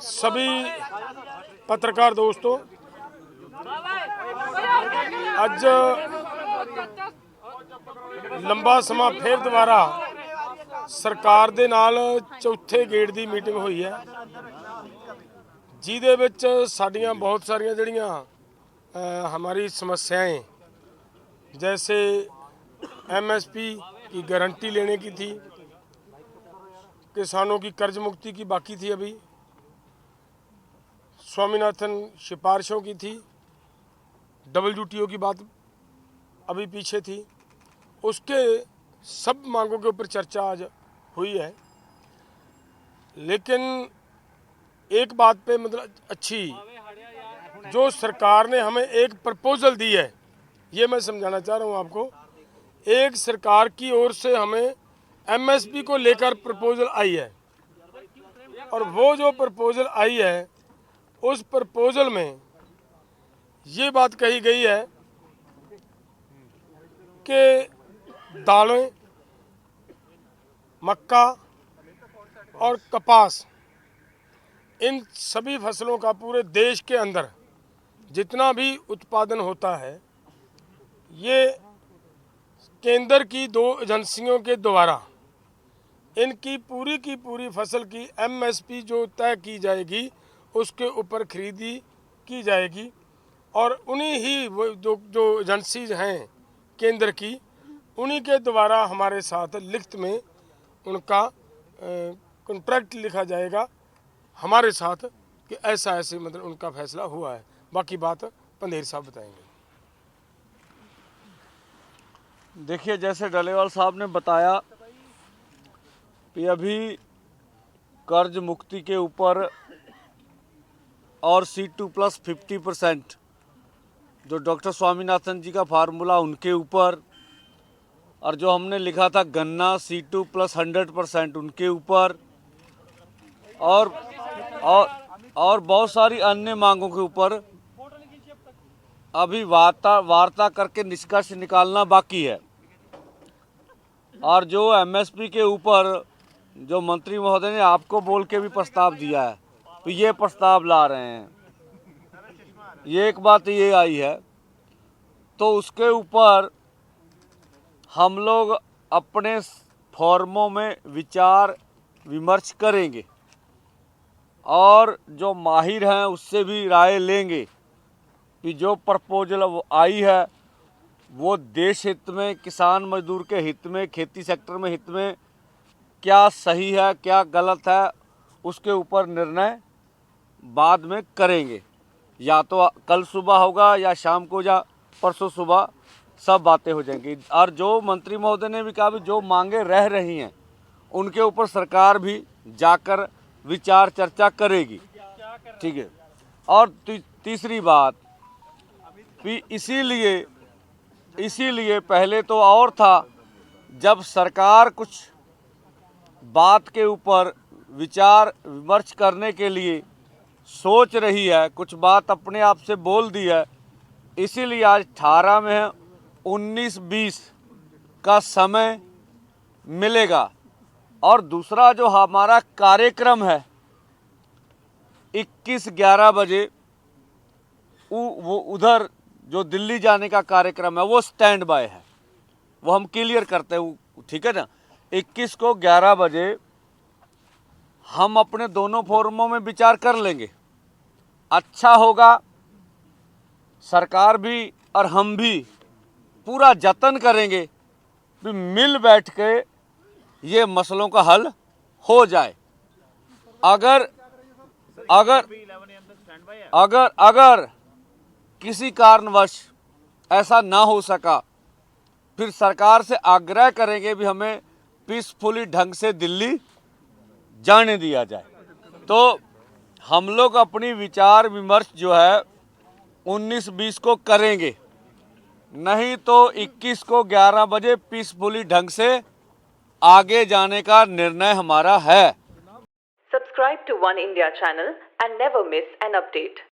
सभी पत्रकार दोस्तों, ਅੱਜ ਲੰਬਾ ਸਮਾਂ ਫਿਰ ਦੁਬਾਰਾ ਸਰਕਾਰ ਦੇ ਨਾਲ ਚੌਥੇ ਗੇੜ ਦੀ ਮੀਟਿੰਗ ਹੋਈ ਹੈ, ਜਿਹਦੇ ਵਿੱਚ ਸਾਡੀਆਂ ਬਹੁਤ ਸਾਰੀਆਂ ਜਿਹੜੀਆਂ हमारी समस्याएं, जैसे एमएसपी की गारंटी लेने की थी, किसानों की कर्ज मुक्ति की बाकी थी, अभी स्वामीनाथन सिफारिशों की थी, WTO की बात अभी पीछे थी, उसके सब मांगों के ऊपर चर्चा आज हुई है। लेकिन एक बात पे मतलब अच्छी, जो सरकार ने हमें एक प्रपोजल दी है, ये मैं समझाना चाह रहा हूँ आपको। एक सरकार की ओर से हमें एमएसपी को लेकर प्रपोजल आई है, और वो जो प्रपोजल आई है उस प्रपोजल में ये बात कही गई है कि दालें, मक्का और कपास, इन सभी फसलों का पूरे देश के अंदर जितना भी उत्पादन होता है, ये केंद्र की 2 एजेंसियों के द्वारा इनकी की पूरी फसल की एमएसपी जो तय की जाएगी उसके ऊपर खरीदी की जाएगी, और उन्हीं ही वो जो एजेंसीज हैं केंद्र की, उन्हीं के द्वारा हमारे साथ लिखित में उनका कॉन्ट्रैक्ट लिखा जाएगा हमारे साथ कि ऐसा ऐसे मतलब उनका फैसला हुआ है। बाकी बात पंधेर साहब बताएंगे। देखिए, जैसे डलेवाल साहब ने बताया कि अभी कर्ज मुक्ति के ऊपर और C2+ 50% जो डॉक्टर स्वामीनाथन जी का फार्मूला उनके ऊपर, और जो हमने लिखा था गन्ना C2+ 100% उनके ऊपर, और बहुत सारी अन्य मांगों के ऊपर अभी वार्ता करके निष्कर्ष निकालना बाकी है। और जो एमएसपी के ऊपर जो मंत्री महोदय ने आपको बोल के भी प्रस्ताव दिया है, तो ये प्रस्ताव ला रहे हैं, ये एक बात ये आई है। तो उसके ऊपर हम लोग अपने फॉर्मों में विचार विमर्श करेंगे और जो माहिर हैं उससे भी राय लेंगे कि जो प्रपोजल आई है वो देश हित में, किसान मजदूर के हित में, खेती सेक्टर में हित में क्या सही है क्या गलत है, उसके ऊपर निर्णय बाद में करेंगे। या तो कल सुबह होगा या शाम को या परसों सुबह सब बातें हो जाएंगी। और जो मंत्री महोदय ने भी कहा भी जो मांगे रह रही हैं उनके ऊपर सरकार भी जाकर विचार चर्चा करेगी, ठीक है। और तीसरी बात भी इसीलिए पहले तो और था, जब सरकार कुछ बात के ऊपर विचार विमर्श करने के लिए सोच रही है, कुछ बात अपने आप से बोल दी है, इसीलिए आज 18 में है, 19-20 का समय मिलेगा। और दूसरा जो हमारा कार्यक्रम है 21-11 बजे, वो उधर जो दिल्ली जाने का कार्यक्रम है वो स्टैंड बाय है, वो हम क्लियर करते हैं, ठीक है ना। 21 को 11 बजे हम अपने दोनों फोरमों में विचार कर लेंगे। अच्छा होगा, सरकार भी और हम भी पूरा जतन करेंगे कि मिल बैठ के ये मसलों का हल हो जाए। अगर किसी कारणवश ऐसा ना हो सका, फिर सरकार से आग्रह करेंगे भी हमें पीसफुली ढंग से दिल्ली जाने दिया जाए। तो हम लोग अपनी विचार विमर्श जो है 19-20 को करेंगे, नहीं तो 21 को 11 बजे पीसफुली ढंग से आगे जाने का निर्णय हमारा है। Subscribe to One India channel and never miss an update.